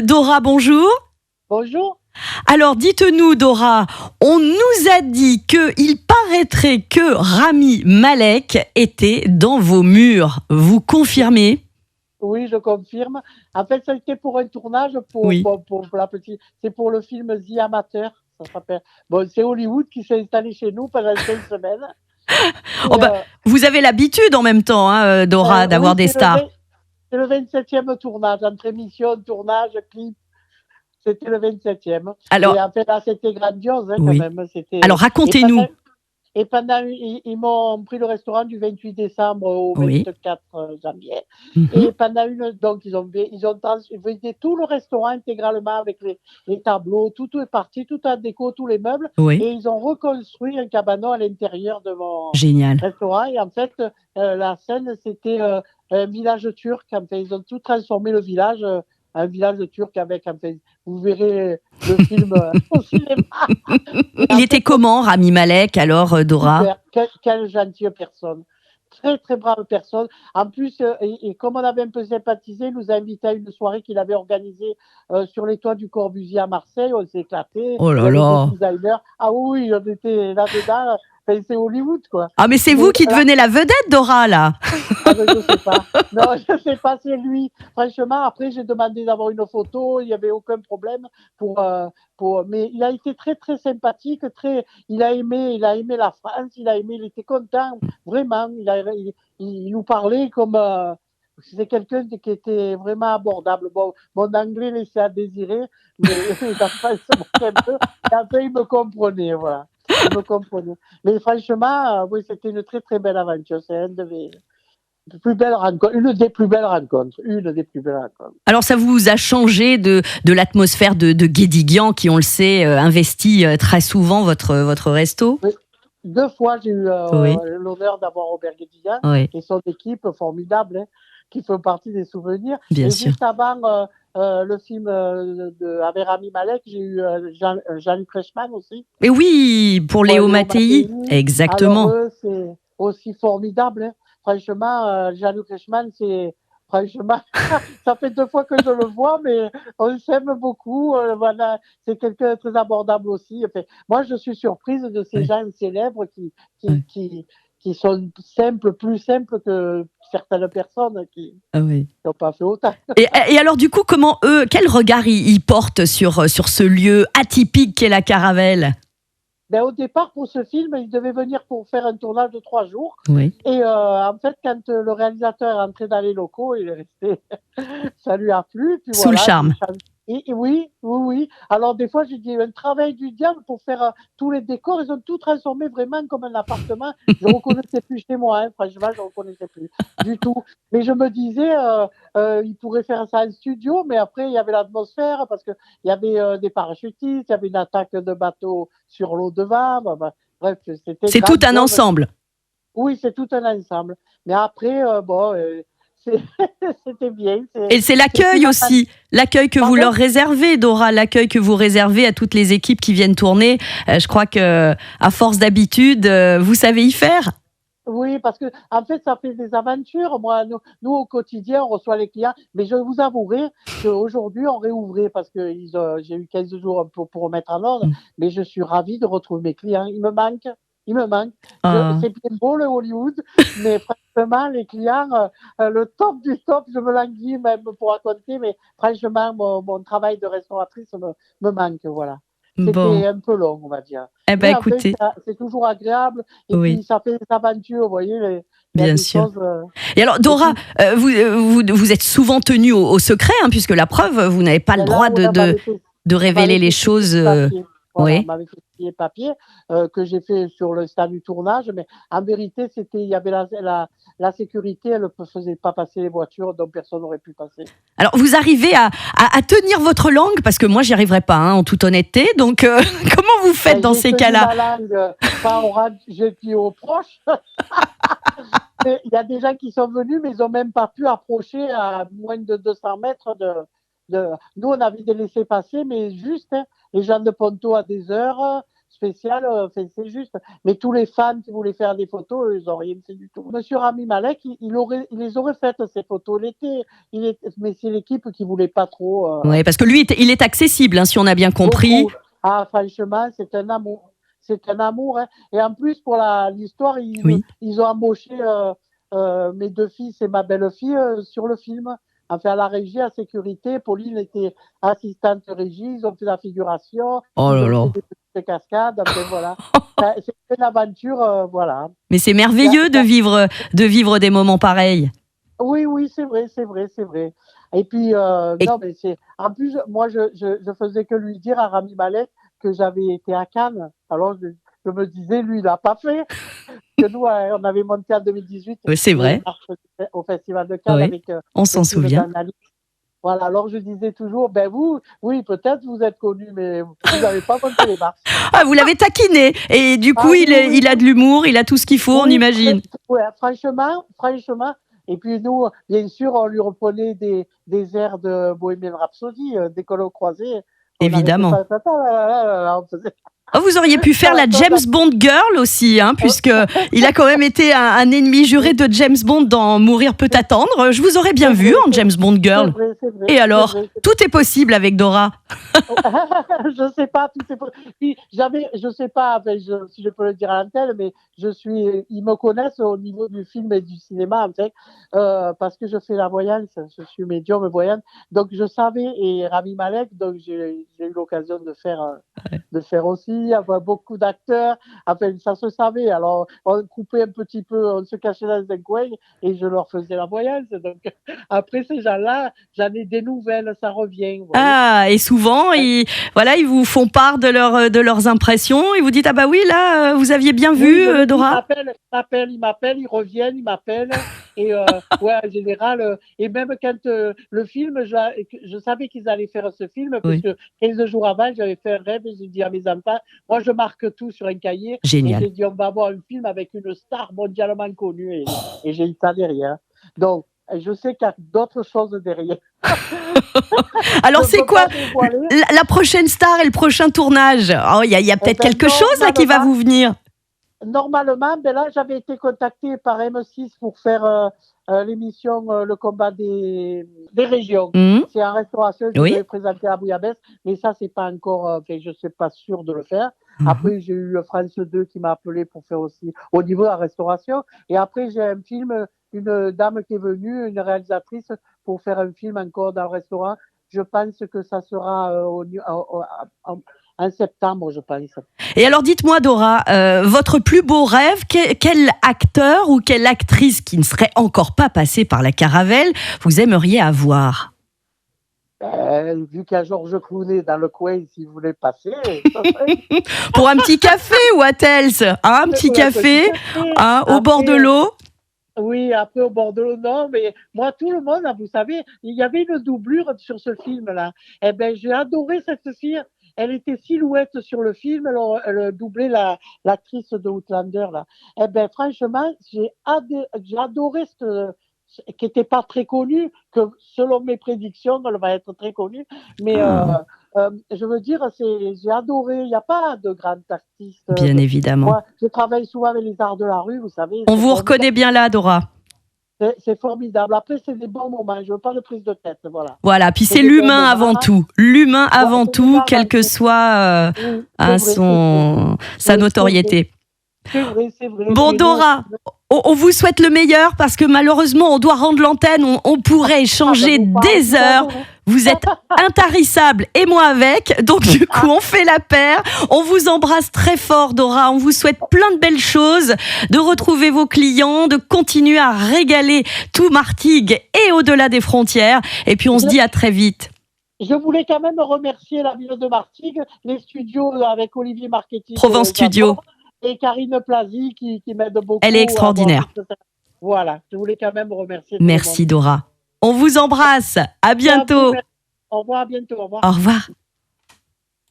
Dora, bonjour. Bonjour. Alors dites-nous Dora, on nous a dit qu'il paraîtrait que Rami Malek était dans vos murs. Vous confirmez? Oui, je confirme. En fait, ça a été pour un tournage Oui. pour la petite. C'est pour le film The Amateur, ça s'appelle. Bon, c'est Hollywood qui s'est installé chez nous pendant 5 semaines. Oh Et, bah, vous avez l'habitude en même temps, hein, Dora, d'avoir oui, des stars. c'est le 27e tournage, entre émission, tournage, clip. C'était le 27e. Alors, Et en fait, là, c'était grandiose, hein, quand oui. même. Alors racontez-nous. Ils m'ont pris le restaurant du 28 décembre au Oui. 24 janvier. Mhm. Et donc ils ont vidé tout le restaurant intégralement avec les tableaux, tout est parti, tout la déco, tous les meubles. Oui. Et ils ont reconstruit un cabanon à l'intérieur de mon Génial. restaurant. Et en fait, la scène, c'était un village turc. En fait, ils ont tout transformé le village, un village turc avec, en fait, vous verrez le film au cinéma. Et Il en était fait, comment Rami Malek alors, Dora? super, quelle gentille personne. Très, très brave personne. En plus, et comme on avait un peu sympathisé, il nous a invités à une soirée qu'il avait organisée sur les toits du Corbusier à Marseille. On s'est éclaté. Oh Il y là avait des là. designers. Ah oui, on était là-dedans. Enfin, c'est Hollywood, quoi. Ah mais c'est Mais vous qui devenez la vedette, Dora, là. ah ben, je sais pas. Non, je sais pas, c'est lui. Franchement, après, j'ai demandé d'avoir une photo, il n'y avait aucun problème mais il a été très, très sympathique, il a aimé la France, il était content, vraiment. Il nous parlait comme, c'est quelqu'un qui était vraiment abordable. Bon, mon anglais laissait à désirer, mais la France se moquait un peu. Et après, il me comprenait, voilà. Il me comprenait. Mais franchement, oui, c'était une très, très belle aventure. C'est un de mes plus belles rencontres, une des plus belles rencontres. Alors ça vous a changé de l'atmosphère de Guédiguian qui, on le sait, investit très souvent votre resto? Oui. 2 fois, j'ai eu Oui, l'honneur d'avoir Robert Guédiguian oui, et son équipe formidable, hein, qui font partie des souvenirs. bien Et sûr. juste avant le film avec Rami Malek, j'ai eu Jean-Luc Reichmann aussi, Et oui, pour pour Léo Léo Mattei, Mattei. Alors exactement. eux, c'est aussi formidable, hein. Franchement, Jean-Luc Reichmann, c'est franchement, ça fait 2 fois que je le vois, mais on s'aime beaucoup. Voilà, c'est quelqu'un de très abordable aussi. Enfin, moi, je suis surprise de ces Ouais, gens célèbres ouais. qui, qui, qui sont simples, plus simples que certaines personnes qui Ah oui. n'ont pas fait autant. Et alors du coup, comment eux, quel regard ils portent sur ce lieu atypique qu'est la Caravelle? Ben, au départ, pour ce film, il devait venir pour faire un tournage de 3 jours. Oui. Et en fait, quand le réalisateur est entré dans les locaux, il est resté. Ça lui a plu. Puis Sous le voilà. charme. Et oui, oui, oui. Alors, des fois, j'ai dit un travail du diable pour faire tous les décors. Ils ont tout transformé vraiment comme un appartement. Je ne reconnaissais plus chez moi, hein. Franchement, je ne reconnaissais plus du tout. Mais je me disais, ils pourraient faire ça en studio, mais après, il y avait l'atmosphère parce qu'il y avait des parachutistes, il y avait une attaque de bateau sur l'eau devant. Bref, c'était C'est tout un grandiose. ensemble. Oui, c'est tout un ensemble. Mais après, bon, c'est- c'était bien. Et c'est C'est l'accueil aussi, l'accueil que vous Pardon? leur réservez, Dora, l'accueil que vous réservez à toutes les équipes qui viennent tourner. Je crois que, à force d'habitude, vous savez y faire. Oui, parce que en fait, ça fait des aventures. Moi, nous, au quotidien, on reçoit les clients. Mais je vous avouerai qu'aujourd'hui, on réouvrait parce que j'ai eu 15 jours pour remettre en ordre. Mm. Mais je suis ravie de retrouver mes clients. Ils me manquent. Ils me manquent. Ah. C'est bien beau, le Hollywood, mais franchement, les clients, le top du top, je me languis même pour raconter. Mais franchement, mon travail de restauratrice me manque. Voilà. Bon, C'était un peu long, on va dire. eh ben Mais en fait, écoutez, c'est toujours agréable. Et oui, puis, ça fait des aventures, vous voyez, il y a bien des sûr. choses. Et alors, Et Dora, puis, vous êtes souvent tenue au secret, hein, puisque la preuve, vous n'avez pas le ben droit là, ouais, de on révéler m'avait les fait signer choses. le papier. Voilà, on Oui. m'avait fait signer le papier que j'ai fait sur le stade du tournage. Mais en vérité, il y avait la sécurité, elle ne faisait pas passer les voitures, donc personne n'aurait pu passer. Alors, vous arrivez à tenir votre langue, parce que moi, j'y arriverai pas, hein, en toute honnêteté. Donc, comment vous faites Ben, dans j'ai ces tenu cas-là? ma langue, pas j'ai dit aux proches. Il y a des gens qui sont venus, mais ils n'ont même pas pu approcher à moins de 200 mètres Nous, on avait des laissés-passer, mais juste, hein, les gens de Ponto à des heures, spécial, c'est juste. Mais tous les fans qui voulaient faire des photos, ils n'ont rien fait du tout. Monsieur Rami Malek, il les aurait faites, ces photos. Mais c'est l'équipe qui voulait pas trop. Ouais, parce que lui, il est accessible, hein, si on a bien compris. Beaucoup. Ah, franchement, c'est un amour. C'est un amour. Hein. Et en plus, pour l'histoire, Oui. ils ont embauché mes deux fils et ma belle-fille sur le film. Enfin, à la régie, à sécurité. Pauline était assistante régie. Ils ont fait la figuration. Oh Ils là ont là. fait des petites cascades. Enfin, voilà. C'est une aventure, voilà. Mais c'est merveilleux de vivre des moments pareils. Oui, oui, c'est vrai, c'est vrai, c'est vrai. Et puis, non, mais c'est. En plus, moi, je faisais que lui dire à Rami Malek que j'avais été à Cannes. Alors, je me disais, lui, il n'a pas fait. Que nous, on avait monté en 2018 Oui, c'est vrai. au Festival de Cannes Oui, avec on s'en le film souvient. d'Annalise. Voilà, alors je disais toujours, ben vous, oui, peut-être vous êtes connu, mais vous n'avez pas monté les marches. Ah, vous l'avez taquiné. Et du coup, oui, oui, il a de l'humour, il a tout ce qu'il faut, on imagine. Ouais, franchement. Et puis nous, bien sûr, on lui reprenait des airs de Bohemian Rhapsody, des colos croisés. Évidemment. On faisait... Oh, vous auriez pu faire la James Bond girl aussi, hein, puisque il a quand même été un ennemi juré de James Bond dans Mourir peut attendre. Je vous aurais bien vu en James Bond girl. C'est vrai, et alors, tout est possible avec Dora. Je sais pas, tout est possible. Puis je sais pas, enfin, si je peux le dire à l'antenne, mais ils me connaissent au niveau du film et du cinéma, en fait, parce que je fais la voyance, je suis médium voyante. Donc je savais, et Rami Malek, donc j'ai eu l'occasion de faire aussi, avoir beaucoup d'acteurs. Enfin, ça se savait. Alors, on coupait un petit peu, on se cachait dans un coin et je leur faisais la voyance. Donc, après ces gens-là, j'en ai des nouvelles, ça revient. Ah, et souvent, ils vous font part de leurs impressions et vous dites, ah bah oui, là, vous aviez bien vu, Dora. Ils m'appellent, ils reviennent, ils m'appellent. Et ouais, en général, et même quand le film, je savais qu'ils allaient faire ce film, parce que 15 jours avant, j'avais fait un rêve et j'ai dit à mes enfants, moi je marque tout sur un cahier. Génial. Et j'ai dit, on va avoir un film avec une star mondialement connue. Et j'ai eu ça derrière. Donc, je sais qu'il y a d'autres choses derrière. Alors, c'est quoi la prochaine star et le prochain tournage? Oh, il y a peut-être quelque chose là qui va vous venir. Normalement, ben là, j'avais été contactée par M6 pour faire l'émission Le combat des régions. C'est en restauration, je vais présenter à Bouillabaisse, mais ça, c'est pas encore, je ne suis pas sûre de le faire. Après, j'ai eu France 2 qui m'a appelé pour faire aussi au niveau de la restauration. Et après, j'ai un film, une dame qui est venue, une réalisatrice, pour faire un film encore dans le restaurant. Je pense que ça sera en septembre, je pense. Et alors, dites-moi, Dora, votre plus beau rêve, quel acteur ou quelle actrice qui ne serait encore pas passée par la Caravelle vous aimeriez avoir? Vu qu'il y a Georges Clooney dans le coin, si vous voulez passer. Pour un petit café ou à Tels, hein, un petit café au bord de l'eau. Oui, après au bord de l'eau, non, mais moi, tout le monde, vous savez, il y avait une doublure sur ce film-là. Eh bien, j'ai adoré cette fille. Elle était silhouette sur le film, elle doublait l'actrice de Outlander, là. Eh bien, franchement, j'ai adoré qui n'était pas très connue, que selon mes prédictions, elle va être très connue. Mais je veux dire, j'ai adoré. Il n'y a pas de grands artistes. Bien évidemment. Moi, je travaille souvent avec les arts de la rue, vous savez. On vous reconnaît bien là, Dora. C'est formidable. Après, c'est des bons moments. Je veux pas de prise de tête. Voilà. Voilà. Puis c'est l'humain avant tout. L'humain avant tout, quelle que soit sa notoriété. C'est vrai. Bon, Dora, on vous souhaite le meilleur parce que malheureusement, on doit rendre l'antenne. On pourrait échanger des heures. Vous êtes intarissable et moi avec. Donc, du coup, on fait la paire. On vous embrasse très fort, Dora. On vous souhaite plein de belles choses, de retrouver vos clients, de continuer à régaler tout Martigues et au-delà des frontières. Et puis, on se dit à très vite. Je voulais quand même remercier la ville de Martigues, les studios avec Olivier Marchetti. Provence Studio. Et Karine Plazy qui m'aide beaucoup. Elle est extraordinaire. Voilà, je voulais quand même remercier. Merci Dora. On vous embrasse. À bientôt. Au revoir, à bientôt. Au revoir. Au revoir.